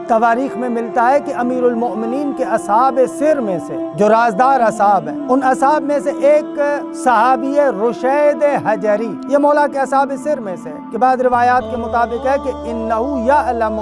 تواریخ میں ملتا ہے کہ امیر المؤمنین کے اصحاب سر میں سے جو رازدار اصحاب ہیں، ان اصحاب میں سے ایک صحابی رشید حجری، یہ مولا کے اصحاب سر میں سے کہ بعض روایات کے مطابق ہے کہ انہو یعلم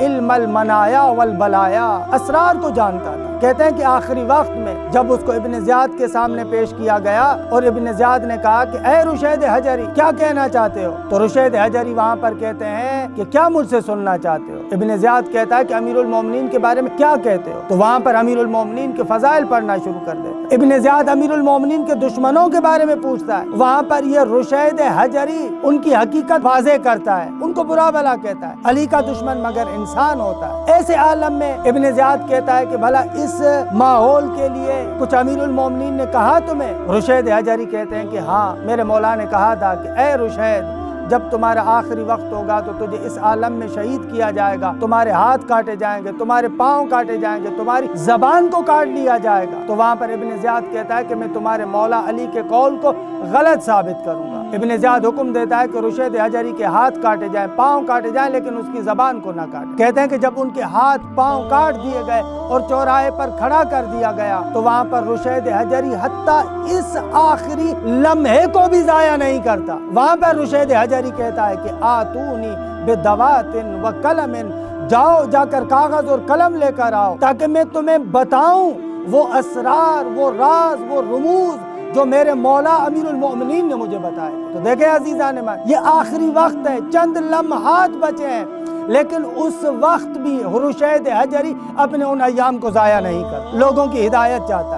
علم المنایا والبلایا، اسرار کو جانتا تھا۔ کہتے ہیں کہ آخری وقت میں جب اس کو ابن زیاد کے سامنے پیش کیا گیا اور ابن زیاد نے کہا کہ اے رشید حجری کیا کہنا چاہتے ہو، تو رشید حجری وہاں پر کہتے ہیں کہ کیا مجھ سے سننا چاہتے ہو؟ ابن زیاد کہتا ہے کہ امیر المومنین کے بارے میں کیا کہتے ہو؟ تو وہاں پر امیر المومنین کے فضائل پڑھنا شروع کر دیتا ہے۔ ابن زیاد امیر المومنین کے دشمنوں کے بارے میں پوچھتا ہے، وہاں پر یہ رشید حجری ان کی حقیقت واضح کرتا ہے، ان کو برا بھلا کہتا ہے، علی کا دشمن مگر انسان ہوتا ہے۔ ایسے عالم میں ابن زیاد کہتا ہے کہ بھلا اس ماحول کے لیے کچھ امیر المومنین نے کہا تمہیں؟ رشید حجری کہتے ہیں کہ ہاں، میرے مولا نے کہا تھا کہ اے رشید، جب تمہارا آخری وقت ہوگا تو تجھے اس عالم میں شہید کیا جائے گا، تمہارے ہاتھ کاٹے جائیں گے، تمہارے پاؤں کاٹے جائیں گے، تمہاری زبان کو کاٹ لیا جائے گا۔ تو وہاں پر ابن زیاد کہتا ہے کہ میں تمہارے مولا علی کے قول کو غلط ثابت کروں گا۔ ابن زیاد حکم دیتا ہے کہ رشید حجری کے ہاتھ کاٹے جائیں، پاؤں کاٹے جائیں، لیکن اس کی زبان کو نہ کاٹے۔ کہتے ہیں کہ جب ان کے ہاتھ پاؤں کاٹ دیے گئے اور چوراہے پر کھڑا کر دیا گیا تو وہاں پر رشید حجری حتیٰ اس آخری لمحے کو بھی ضائع نہیں کرتا۔ وہاں پر رشید حجری کہتا ہے کہ آتونی بدوات و قلم، جاؤ جا کر کاغذ اور قلم لے کر آؤ تاکہ میں تمہیں بتاؤں وہ اسرار، وہ راز، وہ رموز جو میرے مولا امیر المؤمنین نے مجھے بتائے۔ تو دیکھیں عزیزان من، یہ آخری وقت ہے، چند لمحات بچے ہیں، لیکن اس وقت بھی رشید حجری اپنے ان ایام کو ضائع نہیں کرتا، لوگوں کی ہدایت چاہتا ہے۔